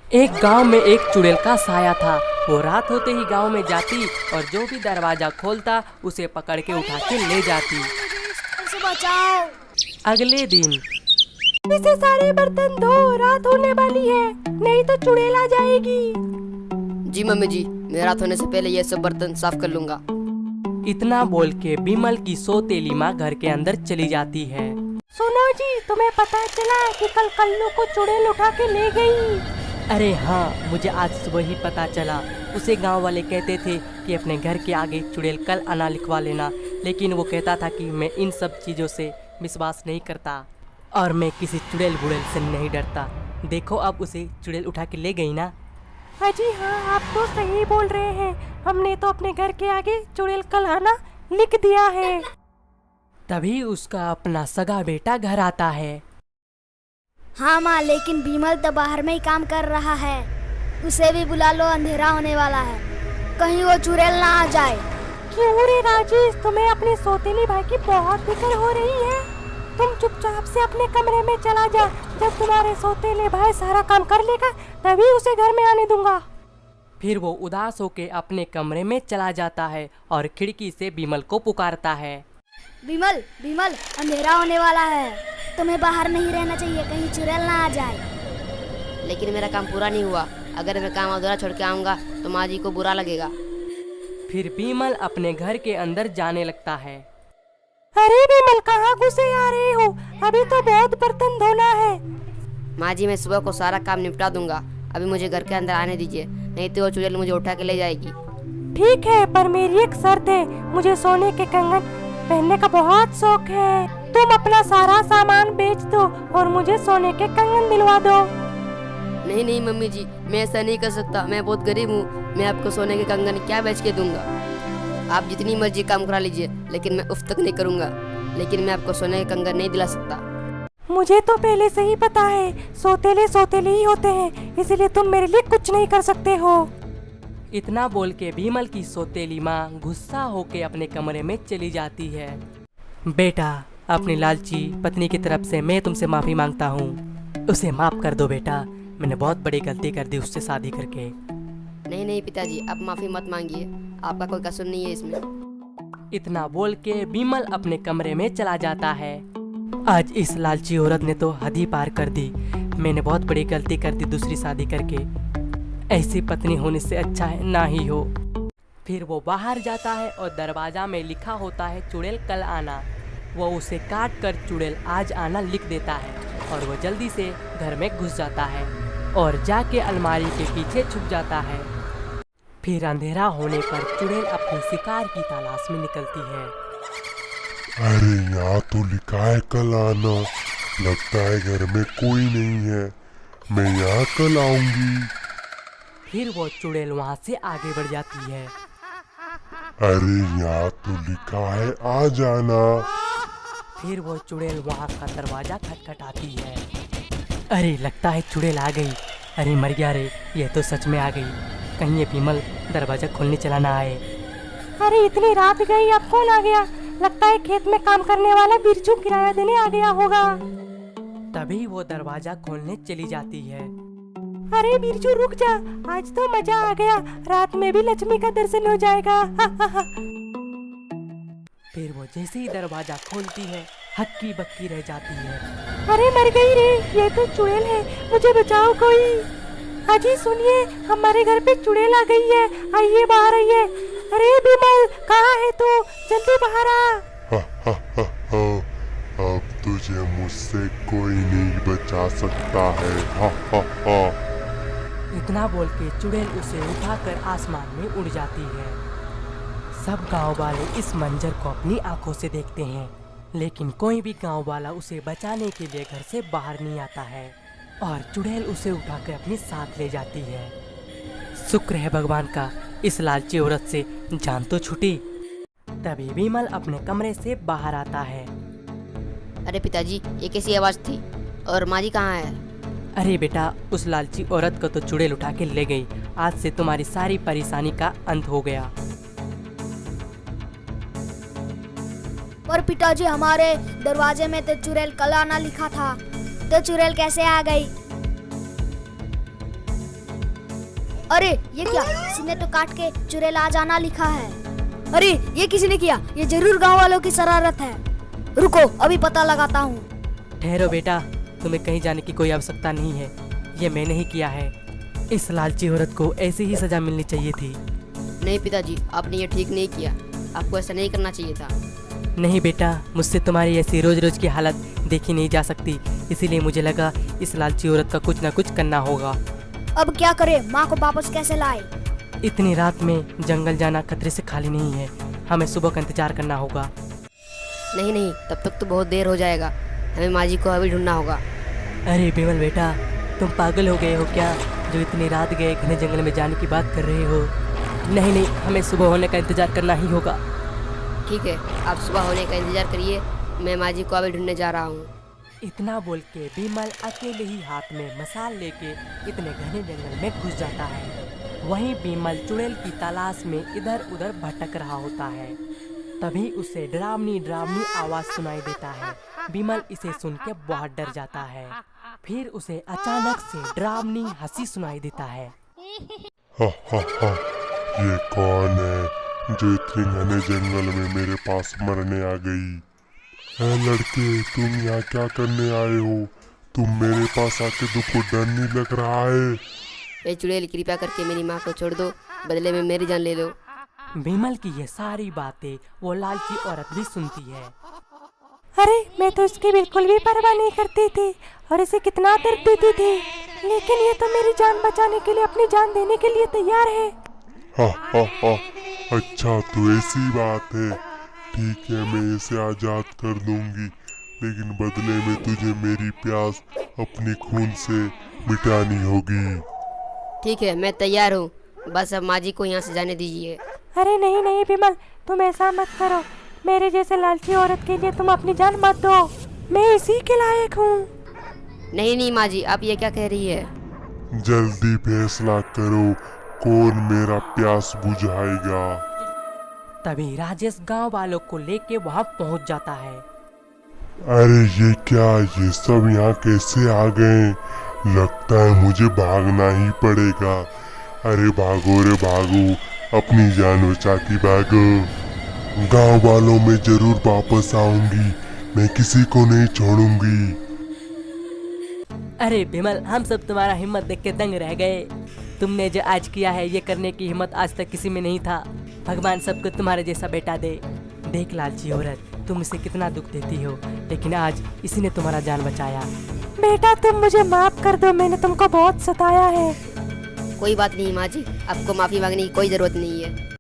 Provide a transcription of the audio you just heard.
एक गांव में एक चुड़ैल का साया था। वो रात होते ही गांव में जाती और जो भी दरवाजा खोलता उसे पकड़ के उठा के ले जाती। उसे बचाओ। अगले दिन इसे सारे बर्तन धो, रात होने वाली है, नहीं तो चुड़ैल आ जाएगी। जी मम्मी जी, मैं रात होने से पहले ये सब बर्तन साफ कर लूंगा। इतना बोल के बिमल की सौतेली माँ घर के अंदर चली जाती है। सुनो जी, तुम्हें पता चला कि कल कल्लू को चुड़ैल उठा के ले गई? अरे हाँ, मुझे आज सुबह ही पता चला। उसे गांव वाले कहते थे कि अपने घर के आगे चुड़ैल कल आना लिखवा लेना, लेकिन वो कहता था कि मैं इन सब चीज़ों से विश्वास नहीं करता और मैं किसी चुड़ैल बुड़ैल से नहीं डरता। देखो अब उसे चुड़ैल उठा के ले गई ना। अजी हाँ, आप तो सही बोल रहे हैं। हमने तो अपने घर के आगे चुड़ैल कल आना लिख दिया है। तभी उसका अपना सगा बेटा घर आता है। हाँ माँ, लेकिन बिमल तो बाहर में ही काम कर रहा है। उसे भी बुला लो, अंधेरा होने वाला है, कहीं वो चुड़ैल ना आ जाए। क्यों रे राजेश, तुम्हें अपने सौतेली भाई की बहुत फिक्र हो रही है? तुम चुपचाप से अपने कमरे में चला जा। जब तुम्हारे सौतेले भाई सारा काम कर लेगा तभी उसे घर में आने दूंगा। फिर वो उदास होके अपने कमरे में चला जाता है और खिड़की से बिमल को पुकारता है। बिमल, बिमल, अंधेरा होने वाला है, तुम्हें बाहर नहीं रहना चाहिए, कहीं चुड़ैल ना आ जाए। लेकिन मेरा काम पूरा नहीं हुआ। अगर मैं काम अधूरा छोड़ के आऊंगा तो माँ जी को बुरा लगेगा। फिर बिमल अपने घर के अंदर जाने लगता है। अरे बिमल, कहाँ घुसे आ रहे हो? अभी तो बहुत बर्तन धोना है। माँ जी, मैं सुबह को सारा काम निपटा दूंगा। अभी मुझे घर के अंदर आने दीजिए, नहीं तो वो चुड़ैल मुझे उठा के ले जाएगी। ठीक है, पर मेरी एक शर्त है। मुझे सोने के कंगन पहनने का बहुत शौक है। तुम अपना सारा सामान बेच दो और मुझे सोने के कंगन दिलवा दो। नहीं नहीं मम्मी जी, मैं ऐसा नहीं कर सकता। मैं बहुत गरीब हूँ। मैं आपको सोने के कंगन क्या बेच के दूंगा? आप जितनी मर्जी काम करा लीजिए, लेकिन मैं उफ तक नहीं करूँगा। लेकिन मैं आपको सोने के कंगन नहीं दिला सकता। मुझे तो पहले से ही पता है, सौतेले सौतेले ही होते हैं, इसलिए तुम मेरे लिए कुछ नहीं कर सकते हो। इतना बोल के बिमल की सौतेली माँ गुस्सा होके अपने कमरे में चली जाती है। बेटा, अपनी लालची पत्नी की तरफ से मैं तुमसे माफ़ी मांगता हूँ। उसे माफ़ कर दो बेटा, मैंने बहुत बड़ी गलती कर दी उससे शादी करके। नहीं नहीं पिताजी, आप माफ़ी मत मांगिए, आपका कोई कसूर नहीं है इसमें। इतना बोल के बिमल अपने कमरे में चला जाता है। आज इस लालची औरत ने तो हद ही पार कर दी। मैंने बहुत बड़ी गलती कर दी दूसरी शादी करके। ऐसी पत्नी होने से अच्छा है ना ही हो। फिर वो बाहर जाता है और दरवाजा में लिखा होता है चुड़ैल कल आना। वो उसे काट कर चुड़ैल आज आना लिख देता है और वो जल्दी से घर में घुस जाता है और जाके अलमारी के पीछे छुप जाता है। फिर अंधेरा होने पर चुड़ैल अपने शिकार की तलाश में निकलती है। अरे यहाँ तो लिखा है कल आना, लगता है घर में कोई नहीं है, मैं यहाँ कल आऊंगी। फिर वो चुड़ैल वहाँ से आगे बढ़ जाती है। अरे यहाँ तो लिखा है आ जाना। फिर वो चुड़ैल वहाँ का दरवाजा खटखटाती है। अरे लगता है चुड़ैल आ गई। अरे मर गया रे, ये तो सच में आ गई। कहीं ये बिमल दरवाजा खोलने चला ना आए। अरे इतनी रात गई, अब कौन आ गया? लगता है खेत में काम करने वाला बिरजू किराया देने आ गया होगा। तभी वो दरवाजा खोलने चली जाती है। अरे बिरजू रुक जा, आज तो मजा आ गया, रात में भी लक्ष्मी का दर्शन हो जाएगा। फिर वो जैसे ही दरवाजा खोलती है हक्की बक्की रह जाती है। अरे मर गई रे, ये तो चुड़ैल है, मुझे बचाओ कोई। अजी सुनिए, हमारे घर पे चुड़ैल आ गई है, आइए बाहर आइए। अरे बिमल, कहाँ है तू? जल्दी बाहर आ। हा हा हा हा, अब तुझे मुझसे कोई नहीं बचा सकता है। हा हा हा। इतना बोल के चुड़ैल उसे उठाकर आसमान में उड़ जाती है। सब गांव वाले इस मंजर को अपनी आंखों से देखते हैं, लेकिन कोई भी गांव वाला उसे बचाने के लिए घर से बाहर नहीं आता है और चुड़ैल उसे उठाकर अपने साथ ले जाती है। शुक्र है भगवान का, इस लालची औरत से जान तो छूटी। तभी बिमल अपने कमरे से बाहर आता है। अरे पिताजी, ये कैसी आवाज़ थी? और माँ जी कहाँ है? अरे बेटा, उस लालची औरत को तो चुड़ैल उठा के ले गई। आज से तुम्हारी सारी परेशानी का अंत हो गया। और पिताजी, हमारे दरवाजे में तो चुड़ैल कल आना लिखा था, तो चुड़ैल कैसे आ गई? अरे ये क्या, किसी ने तो काट के चुड़ैल आ जाना लिखा है। अरे ये किसी ने किया, ये जरूर गांव वालों की शरारत है। रुको अभी पता लगाता हूँ। ठहरो बेटा, तुम्हें कहीं जाने की कोई आवश्यकता नहीं है, ये मैंने ही किया है। इस लालची औरत को ऐसी ही सजा मिलनी चाहिए थी। नहीं पिताजी, आपने ये ठीक नहीं किया, आपको ऐसा नहीं करना चाहिए था। नहीं बेटा, मुझसे तुम्हारी ऐसी रोज रोज की हालत देखी नहीं जा सकती, इसीलिए मुझे लगा इस लालची औरत का कुछ ना कुछ करना होगा। अब क्या करें, माँ को वापस कैसे लाए? इतनी रात में जंगल जाना खतरे से खाली नहीं है, हमें सुबह का इंतजार करना होगा। नहीं नहीं, तब तक तो बहुत देर हो जाएगा, हमें माँ जी को अभी ढूंढना होगा। अरे बिमल बेटा, तुम पागल हो गए हो क्या, जो इतनी रात गए घने जंगल में जाने की बात कर रहे हो? नहीं नहीं, हमें सुबह होने का इंतजार करना ही होगा। ठीक है, आप सुबह होने का इंतजार करिए, मैं माँ जी को अभी ढूंढने जा रहा हूँ। इतना बोल के बिमल अकेले ही हाथ में मसाल लेके इतने घने जंगल में घुस जाता है। वहीं बिमल चुड़ैल की तलाश में इधर उधर भटक रहा होता है। तभी उसे डरावनी डरावनी आवाज सुनाई देता है। बिमल इसे सुन के बहुत डर जाता है। फिर उसे अचानक से डरावनी हंसी सुनाई देता है। हा हा हा, ये कौन है जो इतने घने जंगल में मेरे पास मरने आ गई? है लड़के, तुम यहाँ क्या करने आए हो? तुम मेरे पास आके तुमको डर नहीं लग रहा है? ये चुड़ैल, कृपया करके मेरी माँ को छोड़ दो, बदले में मेरी जान ले लो। बिमल की ये सारी बातें वो लालची औरत भी सुनती है। अरे मैं तो इसकी बिल्कुल भी परवाह नहीं करती थी और इसे कितना दर्द देती थी, लेकिन ये तो मेरी जान बचाने के लिए अपनी जान देने के लिए तैयार है। हा हा हा, अच्छा तो ऐसी बात है। ठीक है, मैं इसे आजाद कर दूंगी, लेकिन बदले में तुझे मेरी प्यास अपनी खून से मिटानी होगी। ठीक है, मैं तैयार हूँ, बस अब माँ जी को यहाँ से जाने दीजिए। अरे नहीं नहीं बिमल, तुम ऐसा मत करो, मेरे जैसे लालची औरत के लिए तुम अपनी जान मत दो, मैं इसी के लायक हूँ। नहीं नहीं माँ जी, आप ये क्या कह रही है? जल्दी फैसला करो, कौन मेरा प्यास बुझाएगा? तभी राजेश गांव वालों को लेके वहां पहुंच जाता है। अरे ये क्या, ये सब यहाँ कैसे आ गए? लगता है मुझे भागना ही पड़ेगा। अरे भागो रे भागो, अपनी जान बचा के भागो। गांव वालों में जरूर वापस आऊंगी, मैं किसी को नहीं छोड़ूंगी। अरे बिमल, हम सब तुम्हारा हिम्मत देख के दंग रह गए। तुमने जो आज किया है ये करने की हिम्मत आज तक किसी में नहीं था। भगवान सबको तुम्हारे जैसा बेटा दे। देख लालची औरत, तुम इसे कितना दुख देती हो, लेकिन आज इसी ने तुम्हारा जान बचाया। बेटा तुम मुझे माफ कर दो, मैंने तुमको बहुत सताया है। कोई बात नहीं माँ जी, आपको माफ़ी मांगने की कोई ज़रूरत नहीं है।